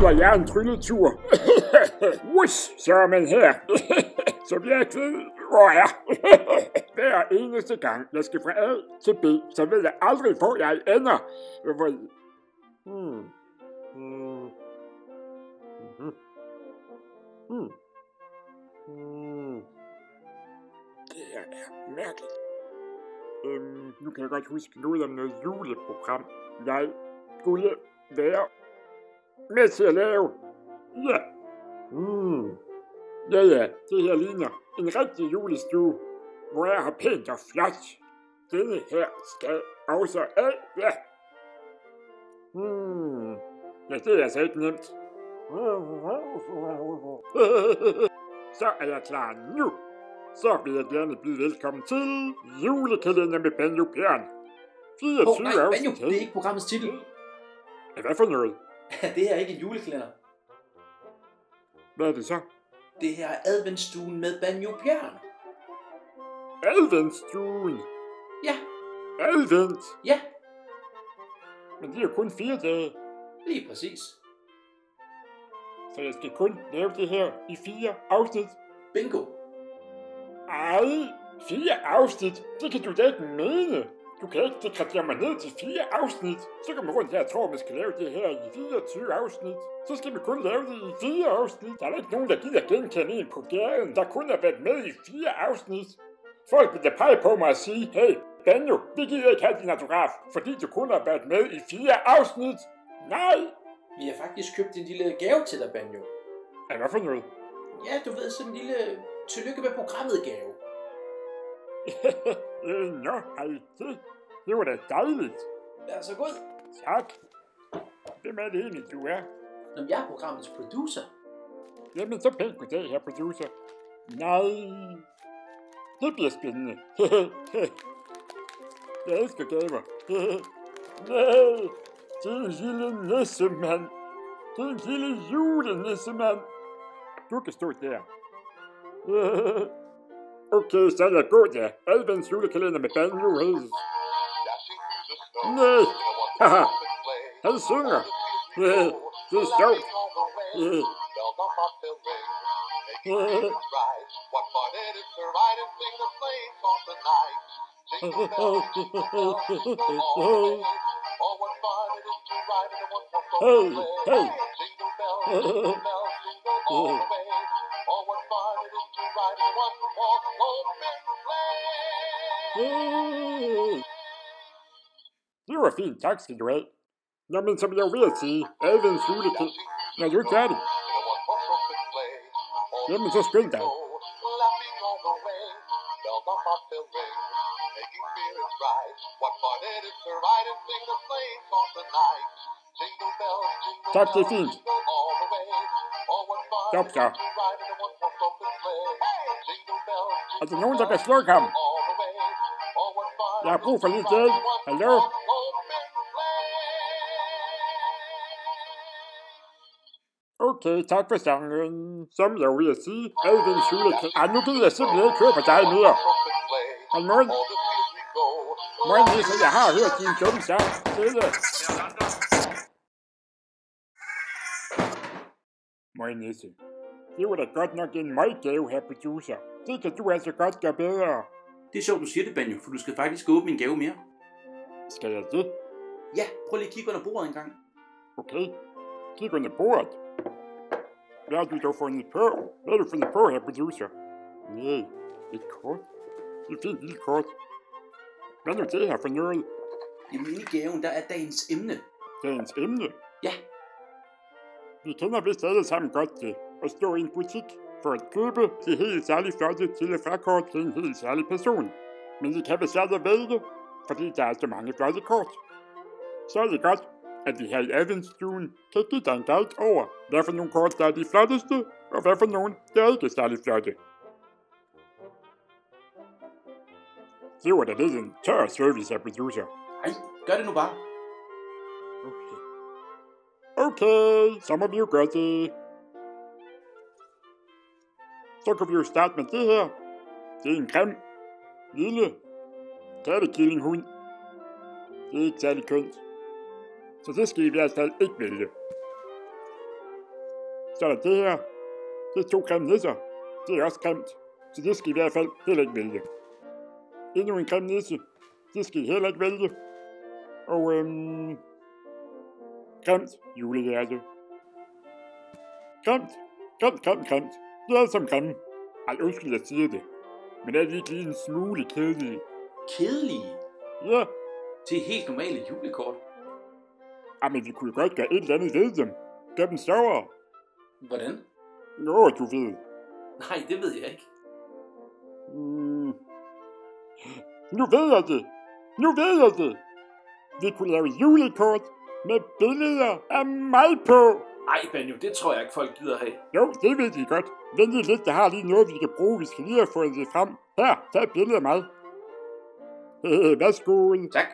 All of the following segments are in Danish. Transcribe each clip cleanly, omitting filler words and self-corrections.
kalder jeg en trylletur. Wush, så er man her. Så bliver jeg ked, hvor er. Hver eneste gang, jeg skal fra A til B, så ved jeg aldrig, hvor jeg ender. Det her er mærkeligt. Nu kan jeg godt huske noget om noget juleprogram, jeg skulle være med til at lave. Ja. Ja, det her ligner en rigtig julestue, hvor jeg har pænt og flot. Denne her skal også af, ja. Ja, det er altså ikke nemt. Så er jeg klar nu. Så vil jeg gerne byde velkommen til julekalender med Banjo Bjørn. 24 nej, Banjo, det er ikke programmets titel. Hvad for noget? Det her er ikke en julekalender. Hvad er det så? Det her er adventsstuen med Banjo Bjørn. Adventsstuen? Ja. Advent? Ja. Men det er jo kun 4 dage. Lige præcis. Så jeg skal kun lave det her i 4 afsnit? Bingo. Ej, 4 afsnit? Det kan du da ikke mene. Du kan ikke dekretere mig ned til 4 afsnit. Så kan man rundt her og tror, at man skal lave det her i 24 afsnit. Så skal vi kun lave det i 4 afsnit. Der er ikke nogen, der gider genkende en på gaden, der kun har været med i 4 afsnit. Folk vil da pege på mig og sige, hey, Banjo, vi gider ikke have din autograf, fordi du kun har været med i 4 afsnit. Nej! Vi har faktisk købt en lille gave til dig, Banjo. Hvad for noget? Ja, du ved, sådan en lille tillykke med programmet gave. Nå, hej det. Det var da dejligt. Vær så god. Tak. Hvem er det egentlig, du er? Når jeg er programmets producer. Jamen, så pænt goddag, her producer. Nej. Det bliver spændende. Jeg elsker gaver. Nej, det er en lille nissemand. Det er en lille julenissemand. Du kan stå der. Okay, så er jeg god der. Advents julekalender med Banjo. Nej, haha, han synger. Det er sjovt. Hey. Det var fint, tak skal du have. Nå, men som jeg var ved at sige, advents julekalender. Nå, du er ikke færdig. Jamen, så skynd dig. Tak, det er fint. Stop så. Er der nogen, der kan slukke ham? Jeg har brug for lidt hjælp. Hallo? Okay, tak for sangen. Som jeg vil sige, advents julekalender. Nu gider jeg simpelthen ikke høre på dig mere. Hold mund. Morgen, Nisse, jeg har hørt din dumme sang. Stille. Morgen, Nisse. Det var da godt nok en møggave her, producer. Det kan du altså godt gøre bedre. Det er sjovt, du siger det, Banjo, for du skal faktisk åbne en gave mere. Skal jeg det? Ja, prøv lige at kigge under bordet en gang. Okay, kig under bordet. Hvad har du dog fundet på? Hvad har du fundet på her, producer? Nej, et kort. Det er et fint lille kort. Hvad er nu det her for noget? Jamen, inde i gaven, der er dagens emne. Dagens emne? Ja. Vi kender vist alle sammen godt det. At stå i en butik for at købe det helt særligt flotte til- og frakort til en helt særlig person. Men det kan være svært at vælge, fordi der er så mange flotte kort. Så er det godt, at vi her i adventsstuen kan give dig en guide over, hvad for nogle kort der er de flotteste, og hvad for nogle der er ikke særlig flotte. Det var da lidt en tør service af producer. Ej, gør det nu bare. Okay, så må vi jo gøre det. Så kan vi jo starte med det her. Det er en grim, lille kattekillinghund. Det er ikke særlig kønt. Så det skal I i hvert fald ikke vælge. Så er der det her. Det er 2 grimme nisser. Det er også grimt. Så det skal I i hvert fald heller ikke vælge. Endnu en grim nisse. Det skal I heller ikke vælge. Og grimt julehjerte. Grimt. Grimt. Det er alle sammen grimme. Ej, undskyld, jeg siger det. Men er de ikke lige en smule kedelige? Kedelige? Ja. Til helt normale julekort. Men vi kunne godt gøre et eller andet ved dem. Gør dem større. Hvordan? Nå, du ved. Nej, det ved jeg ikke. Nu ved jeg det. Vi kunne lave julekort med billeder af mig på. Ej, Banjo, det tror jeg ikke, folk gider have. Jo, det ved de godt. Vent lidt, jeg har lige noget, vi kan bruge. Vi skal lige have fået det frem. Her, tag et billede af mig. Værsgo. Tak.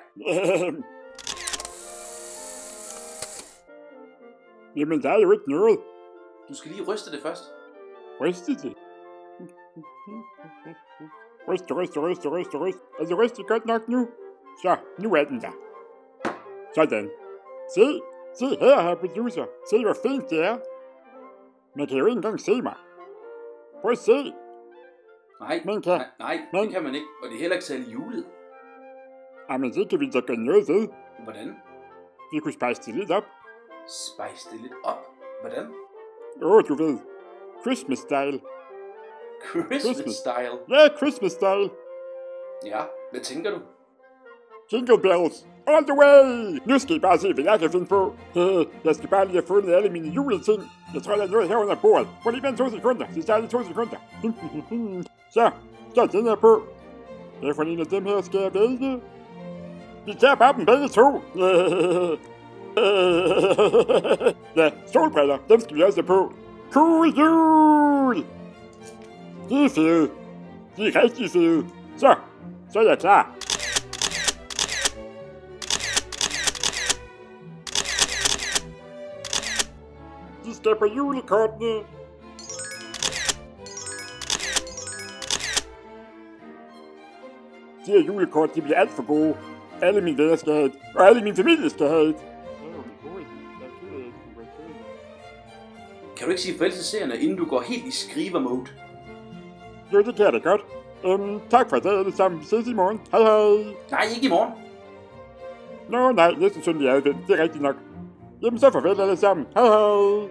Jamen, der er jo ikke noget. Du skal lige ryste det først. Ryste det? Ryste. Er det rystet godt nok nu? Så, nu er den der. Sådan. Se her, herr producer. Se, hvor fint det er. Man kan jo ikke engang se mig. Prøv at se. Nej, det kan man ikke. Og det er heller ikke særlig julet. Jamen, det kan vi da gøre noget ved. Hvordan? Vi kunne spice det lidt op. Spice det lidt op? Hvordan? Du ved. Christmas style. Christmas style? Ja, Christmas style. Ja, hvad tænker du? Jingle bells, all the way! Nu skal I bare se, hvad jeg kan finde på. Jeg skal bare lige have fundet alle mine juleting. Jeg tror, der er noget her under bordet. Prøv lige vent 2 sekunder. Det tager lige 2 sekunder. Så er den her på. Hvad for en af dem her skal jeg vælge? Vi tager bare dem begge 2. Ja, solbriller, dem skal vi også have på. Cool jul! De er fede. De er rigtig fede. Så er jeg klar. De skal på julekortene. De her julekort, de bliver alt for gode. Alle mine venner skal have et, og alle min familie skal have et. Kan du ikke sige farvel til seerne, inden du går helt i skriver-mode? Jo, det kan jeg da godt. Tak for i dag alle sammen. Vi ses i morgen. Hej hej. Nej, ikke i morgen. Nå, nej, næsten søndag er det. Det er rigtigt nok. Jamen så farvel alle sammen. Hej hej.